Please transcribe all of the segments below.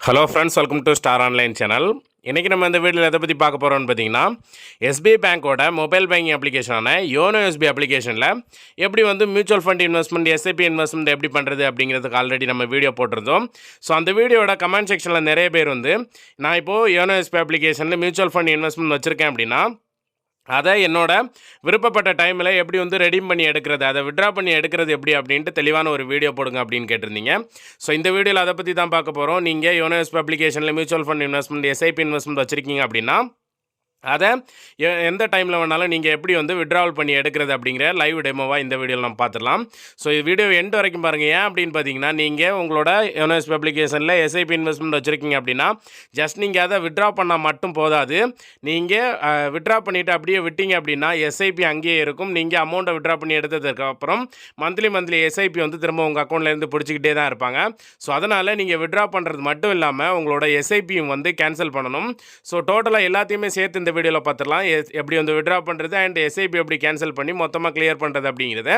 Hello friends, welcome to star online channel. இன்றைக்கி நம்ம இந்த வீடியோவில் எதை பற்றி பார்க்க போகிறோம்னு பார்த்தீங்கன்னா, எஸ்பிஐ பேங்க்கோட மொபைல் பேங்கிங் அப்ளிகேஷனான யோனோ எஸ்பி அப்ளிகேஷனில் எப்படி வந்து mutual fund investment, SIP investment எப்படி பண்ணுறது அப்படிங்கிறதுக்கு ஆல்ரெடி நம்ம வீடியோ போட்டிருந்தோம். ஸோ அந்த வீடியோட கமெண்ட் செக்ஷனில் நிறைய பேர் வந்து, நான் இப்போது யோனோ எஸ்பி அப்ளிகேஷனில் மியூச்சுவல் ஃபண்ட் இன்வெஸ்ட்மெண்ட் வச்சுருக்கேன் அப்படின்னா, அதை என்னோட விருப்பப்பட்ட டைமில் எப்படி வந்து ரெடீம் பண்ணி எடுக்கிறது, அதை விட்ரா பண்ணி எடுக்கிறது எப்படி அப்படின்ட்டு தெளிவான ஒரு வீடியோ போடுங்க அப்படின்னு கேட்டிருந்தீங்க. ஸோ இந்த வீடியோவில் அதை பற்றி தான் பார்க்க போகிறோம். நீங்கள் யோனோ எஸ்பி அப்ளிகேஷனில் mutual fund investment, SIP investment வச்சுருக்கீங்க அப்படின்னா, அதை எந்த டைமில் வேணாலும் நீங்கள் எப்படி வந்து விட்ராவல் பண்ணி எடுக்கிறது அப்படிங்கிற லைவ் டெமோவாக இந்த வீடியோவில் நம்ம பார்த்துடலாம். ஸோ இது வீடியோ எண்ட் வரைக்கும் பாருங்கள். ஏன் அப்படின்னு பார்த்தீங்கன்னா, நீங்கள் உங்களோட யோனோ எஸ்பி அப்ளிகேஷனில் எஸ்ஐபி இன்வெஸ்ட்மெண்ட் வச்சுருக்கீங்க அப்படின்னா, ஜஸ்ட் நீங்கள் அதை விட்ரா பண்ணால் மட்டும் போதாது. நீங்கள் விட்ரா பண்ணிவிட்டு அப்படியே விட்டீங்க அப்படின்னா எஸ்ஐபி அங்கேயே இருக்கும். நீங்கள் அமௌண்ட்டை விட்ரா பண்ணி எடுத்ததுக்கப்புறம் மந்த்லி எஸ்ஐபி வந்து திரும்ப உங்கள் அக்கௌண்ட்லேருந்து பிடிச்சிக்கிட்டே தான் இருப்பாங்க. ஸோ அதனால் நீங்கள் விட்ரா பண்ணுறது மட்டும் இல்லாமல் உங்களோட எஸ்ஐபியும் வந்து கேன்சல் பண்ணணும். ஸோ டோட்டலாக எல்லாத்தையுமே சேர்த்து இந்த வீடியோவில் பார்த்துடலாம். எப்படி வந்து விட்ரா பண்ணுறது அண்ட் எஸ்ஐபி எப்படி கேன்சல் பண்ணி மொத்தமாக கிளியர் பண்ணுறது அப்படிங்கிறத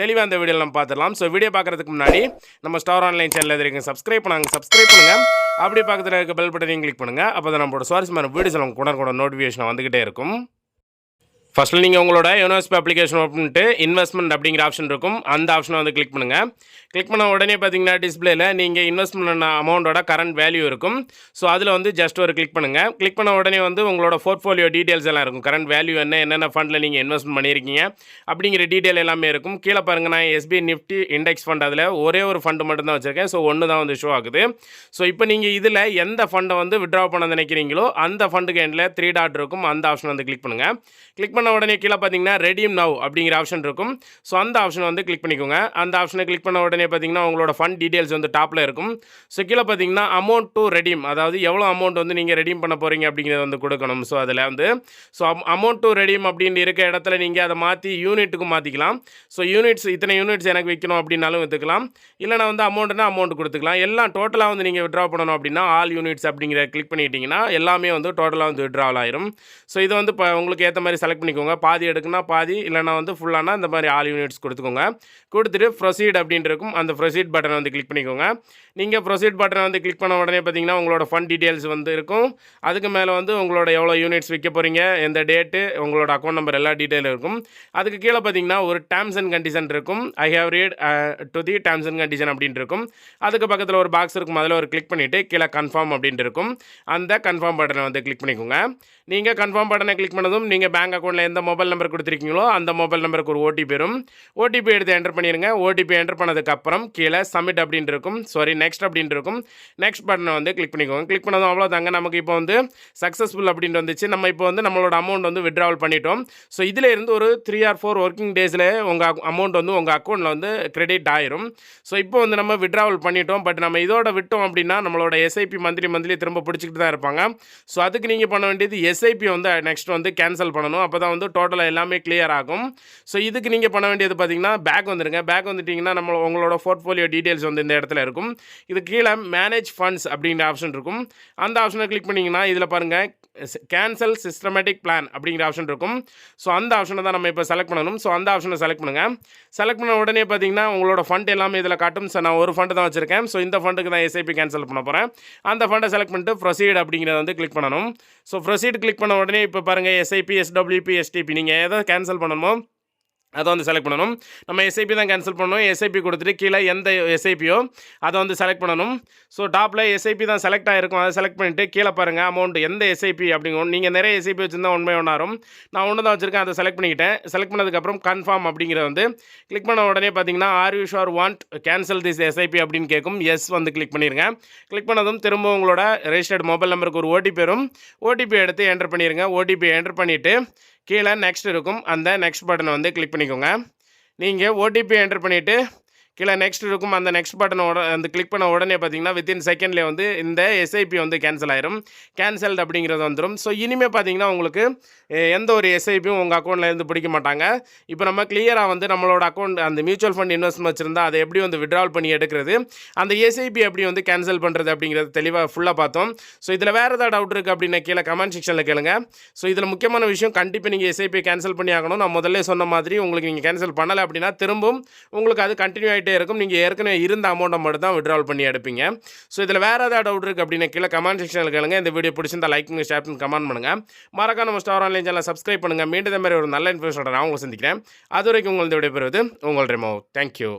தெளிவாக இந்த வீடியோவில் நம்ம பார்த்துடலாம். ஸோ வீடியோ பார்க்குறதுக்கு முன்னாடி நம்ம ஸ்டார் ஆன்லைன் சேனல் எதிர்க்கு சப்ஸ்கிரைப் பண்ணுங்கள். அப்படியே பக்கத்தில் இருக்க பெல் பட்டனையும் கிளிக் பண்ணுங்கள். அப்போ தான் நம்மளோட சுவாரஸ்யமான வீடியோஸ் உங்களுக்கு கூட நோட்டிஃபிகேஷன் வந்துகிட்டே இருக்கும். ஃபஸ்ட்டில் நீங்கள் உங்களோட YONO SP application open investment அப்படிங்கிற ஆப்ஷன் இருக்கும். அந்த ஆப்ஷனை வந்து கிளிக் பண்ணுங்கள். கிளிக் பண்ண உடனே பார்த்தீங்கன்னா டிஸ்பிளேயில் நீங்கள் இன்வெஸ்ட்மெண்ட் பண்ண அமௌண்ட்டோட கரண்ட் வேல்யூ இருக்கும். ஸோ அதில் வந்து ஜஸ்ட் ஒரு கிளிக் பண்ணுங்கள். கிளிக் பண்ண உடனே வந்து உங்களோட போர்ட்ஃபோலியோ டீட்டெயில்ஸ் எல்லாம் இருக்கும். கரண்ட் வேல்யூ என்னென்ன ஃபண்டில் நீங்கள் இன்வெஸ்ட்மெண்ட் பண்ணியிருக்கீங்க அப்படிங்கிற டீட்டெயில் எல்லாமே இருக்கும். கீழே பாருங்கள், நான் எஸ்பிஐ நிஃப்டி இண்டெக்ஸ் ஃபண்ட் அதில் ஒரே ஒரு ஃபண்டு மட்டும் தான் வச்சுருக்கேன். ஸோ ஒன்று தான் வந்து ஷோ ஆகுது. ஸோ இப்போ நீங்கள் இதில் எந்த ஃபண்டை வந்து விட்ரா பண்ண நினைக்கிறீங்களோ அந்த ஃபண்டுக்கு எண்டில் 3 டாட் இருக்கும். அந்த ஆப்ஷன் வந்து கிளிக் பண்ணுங்கள். கிளிக் பண்ண உடனே கீழே பார்த்தீங்கன்னா ரெடீம் நவ் அப்படிங்கிற ஆப்ஷன் இருக்கும். ஸோ அந்த ஆப்ஷனை வந்து கிளிக் பண்ணிக்கோங்க. அந்த ஆப்ஷனை கிளிக் பண்ண உடனே பார்த்தீங்கன்னா உங்களோட ஃபண்ட் டீட்டெயில்ஸ் வந்து டாப்பில் இருக்கும். ஸோ கீழே பார்த்தீங்கன்னா அமௌண்ட் டு ரெடீம், அதாவது எவ்வளோ அமௌண்ட் வந்து நீங்கள் ரெடீம் பண்ண போகிறீங்க அப்படிங்கிறத வந்து கொடுக்கணும். ஸோ அதில் வந்து அமௌண்ட் டு ரெடீம் அப்படின்னு இருக்க இடத்துல நீங்கள் அதை மாற்றி யூனிட்டுக்கு மாற்றிக்கலாம். ஸோ இத்தனை யூனிட்ஸ் எனக்கு விற்கணும் அப்படின்னாலும் விற்றுக்கலாம். இல்லைனா வந்து அமௌண்ட்னா அமௌண்ட் கொடுத்துக்கலாம். எல்லாம் டோட்டலாக வந்து நீங்கள் விட்ரா பண்ணணும் அப்படின்னா ஆல் யூனிட்ஸ் அப்படிங்கிற கிளிக் பண்ணிட்டீங்கன்னா எல்லாமே வந்து டோட்டலாக வந்து விட்ராவல் ஆயிரும். ஸோ இது வந்து இப்போ உங்களுக்கு ஏற்ற மாதிரி செலக்ட் பண்ணிக்கோங்க. பாதி எடுக்குன்னா பாதி, இல்லைனா வந்து ஃபுல்லானா இந்த மாதிரி ஆல் யூனிட்ஸ் கொடுத்துக்கோங்க. கொடுத்துட்டு ப்ரொசீட் அப்படின்னு இருக்கும். அந்த ப்ரொசீட் பட்டனை வந்து கிளிக் பண்ணிக்கோங்க. நீங்கள் ப்ரொசீட் பட்டனை வந்து கிளிக் பண்ண உடனே பார்த்தீங்கன்னா உங்களோட ஃபண்ட் டீட்டெயில்ஸ் வந்து இருக்கும். அதுக்கு மேலே வந்து உங்களோட எவ்வளோ யூனிட்ஸ் விற்க போகிறீங்க, எந்த டேட்டு, உங்களோட அக்கௌண்ட் நம்பர் எல்லா டீட்டெயிலும் இருக்கும். அதுக்கு கீழே பார்த்தீங்கன்னா ஒரு டேர்ம்ஸ் அண்ட் கண்டிஷன் இருக்கும். I have read to the terms and condition அப்படின்ட்டு இருக்கும். அதுக்கு பக்கத்தில் ஒரு பாக்ஸ் இருக்கும். அதில் ஒரு கிளிக் பண்ணிவிட்டு கீழே கன்ஃபார்ம் அப்படின்ட்டு இருக்கும். அந்த கன்ஃபார்ம் பட்டனை வந்து கிளிக் பண்ணிக்கோங்க. நீங்கள் கன்ஃபார்ம் பட்டனை கிளிக் பண்ணதும் நீங்கள் பேங்க் அக்கௌண்ட்டில் எந்த மொபைல் நம்பர் கொடுத்துருக்கீங்களோ அந்த மொபைல் நம்பருக்கு ஒரு ஓடிபி வரும். ஓடிபி எடுத்து என்டர் பண்ணிடுங்க. ஓடிபி என்டர் பண்ணதுக்கப்புறம் கீழே சப்மிட் அப்படின்ட்டு இருக்கும். நெக்ஸ்ட் அப்படின்ட்டு இருக்கும். நெக்ஸ்ட் பட்டனை வந்து கிளிக் பண்ணிக்கோங்க. கிளிக் பண்ணதும் அவ்வளோதாங்க, நமக்கு இப்போ வந்து சக்ஸஸ்ஃபுல் அப்படின்ட்டு வந்துச்சு. நம்ம இப்போ வந்து நம்மளோட அமௌண்ட் வந்து விட்ராவல் பண்ணிட்டோம். ஸோ இதில் இருந்து ஒரு 3 or 4 ஒர்க்கிங் டேஸில் உங்கள் அமௌண்ட் வந்து உங்கள் அக்கௌண்ட்டில் வந்து கிரெடிட் ஆயிரும். ஸோ இப்போ வந்து நம்ம விட்ராவல் பண்ணிட்டோம். பட் நம்ம இதோட விட்டோம் அப்படின்னா நம்மளோட எஸ்ஐபி மந்த்லி திரும்ப பிடிச்சிக்கிட்டு தான் இருப்பாங்க. ஸோ அதுக்கு நீங்கள் பண்ண வேண்டியது எஸ்ஐபி வந்து நெக்ஸ்ட் வந்து கேன்சல் பண்ணணும். அப்போ தான் வந்து டோட்டலாக எல்லாமே கிளியர் ஆகும். ஸோ இதுக்கு நீங்கள் பண்ண வேண்டியது பார்த்தீங்கன்னா பேக் வந்துடுங்க. பேக் வந்துட்டிங்கன்னா உங்களோட போர்ட்ஃபோலியோ டீட்டெயில்ஸ் வந்து இந்த இடத்துல இருக்கும். இது கீழே மேனேஜ் ஃபண்ட்ஸ் அப்படிங்கிற ஆப்ஷன் இருக்கும். அந்த ஆப்ஷனை கிளிக் பண்ணிங்கன்னா இதில் பாருங்கள் கேன்சல் சிஸ்டமேட்டிக் பிளான் அப்படிங்கிற ஆப்ஷன் இருக்கும். ஸோ அந்த ஆப்ஷனை தான் நம்ம இப்போ செலக்ட் பண்ணணும். ஸோ அந்த ஆப்ஷனை செலக்ட் பண்ணுங்கள். செலக்ட் பண்ண உடனே பார்த்தீங்கன்னா உங்களோட ஃபண்ட் எல்லாமே இதில் காட்டும். ஸோ நான் ஒரு ஃபண்டு தான் வச்சுருக்கேன். ஸோ இந்த ஃபண்டுக்கு தான் எஸ்ஐபி கேன்சல் பண்ண போகிறேன். அந்த ஃபண்டை செலக்ட் பண்ணிட்டு ப்ரொசீட் அப்படிங்கிறத வந்து கிளிக் பண்ணணும். ஸோ ப்ரொசீட் கிளிக் பண்ண உடனே இப்போ பாருங்கள் எஸ்ஐபி, எஸ்டபிள்யூபி, எஸ்டிபி நீங்கள் எதை கேன்சல் பண்ணணுமோ அதை வந்து செலக்ட் பண்ணணும். நம்ம எஸ்ஐபி தான் கேன்சல் பண்ணணும். எஸ்ஐபி கொடுத்துட்டு கீழே எந்த எஸ்ஐபியோ அதை வந்து செலக்ட் பண்ணணும். ஸோ டாப்பில் எஸ்ஐபி தான் செலக்ட் ஆகிருக்கும். அதை செலக்ட் பண்ணிவிட்டு கீழே பாருங்கள் அமௌண்ட் எந்த எஸ்ஐபி அப்படிங்கும். நீங்கள் நிறைய எஸ்ஐபி வச்சுருந்தா ஒன்றாரும். நான் ஒன்று தான் வச்சுருக்கேன். அதை செலக்ட் பண்ணிக்கிட்டேன். செலக்ட் பண்ணதுக்கப்புறம் கன்ஃபார்ம் அப்படிங்கிறத வந்து கிளிக் பண்ண உடனே பார்த்தீங்கன்னா are you sure want cancel this SIP அப்படின்னு கேட்கும். எஸ் வந்து கிளிக் பண்ணிடுங்க. கிளிக் பண்ணதும் திரும்ப உங்களோட ரெஜிஸ்டர்ட் மொபைல் நம்பருக்கு ஒரு ஓடிபி வரும். ஓடிபி எடுத்து என்டர் பண்ணிடுங்க. ஓடிபி என்டர் பண்ணிவிட்டு கீழே நெக்ஸ்ட் இருக்கும். அந்த நெக்ஸ்ட் பட்டனை வந்து கிளிக் பண்ணிக்கோங்க. நீங்கள் ஓடிபி என்டர் பண்ணிவிட்டு கீழே நெக்ஸ்ட் இருக்கும். அந்த நெக்ஸ்ட் பட்டனோட அந்த கிளிக் பண்ண உடனே பார்த்தீங்கன்னா வித்தின் செகண்ட்லேயே வந்து இந்த எஸ்ஐபி வந்து கேன்சல் ஆயிரும். கேன்சல்டு அப்படிங்கிறது வந்துடும். ஸோ இனிமேல் பார்த்தீங்கன்னா உங்களுக்கு எந்த ஒரு எஸ்ஐபியும் உங்கள் அக்கௌண்ட்டில் இருந்து பிடிக்க மாட்டாங்க. இப்போ நம்ம கிளியராக வந்து நம்மளோட அக்கௌண்ட் அந்த மியூச்சுவல் ஃபண்ட் இன்வெஸ்ட்மெண்ட் வச்சுருந்தா அதை எப்படி வந்து விட்ராவல் பண்ணி எடுக்கிறது, அந்த எஸ்ஐபி எப்படி வந்து கேன்சல் பண்ணுறது அப்படிங்கிறது தெளிவாக ஃபுல்லாக பார்த்தோம். ஸோ இதில் வேறு ஏதாவது டவுட் இருக்குது அப்படின்னு கீழே கமெண்ட் செக்ஷனில் கேளுங்க. ஸோ இதில் முக்கியமான விஷயம், கண்டிப்பாக நீங்கள் எஸ்ஐபி கேன்சல் பண்ணி ஆகணும். நான் முதல்ல சொன்ன மாதிரி உங்களுக்கு நீங்கள் கேன்சல் பண்ணலை அப்படின்னா திரும்பவும் உங்களுக்கு அது கண்டினியூ ஆகிட்டு ஆகிட்டே இருக்கும். நீங்கள் ஏற்கனவே இருந்த அமௌண்ட்டை மட்டும் தான் விட்ராவல் பண்ணி எடுப்பீங்க. ஸோ இதில் வேறு ஏதாவது டவுட் இருக்குது அப்படின்னு கீழே கமெண்ட் செக்ஷனில் கேளுங்க. இந்த வீடியோ பிடிச்சிருந்தா லைக் பண்ணுங்கள், ஷேர் பண்ணி கமெண்ட் பண்ணுங்கள். மறக்காம நம்ம ஸ்டார் ஆன்லைன் சேனலை சப்ஸ்கிரைப் பண்ணுங்கள். மீண்டும் இந்த மாதிரி ஒரு நல்ல இன்ஃபர்மேஷனோட நான் உங்களை சந்திக்கிறேன். அது வரைக்கும் உங்களது விடைபெறுவது உங்கள் ரெமோ. தேங்க்யூ.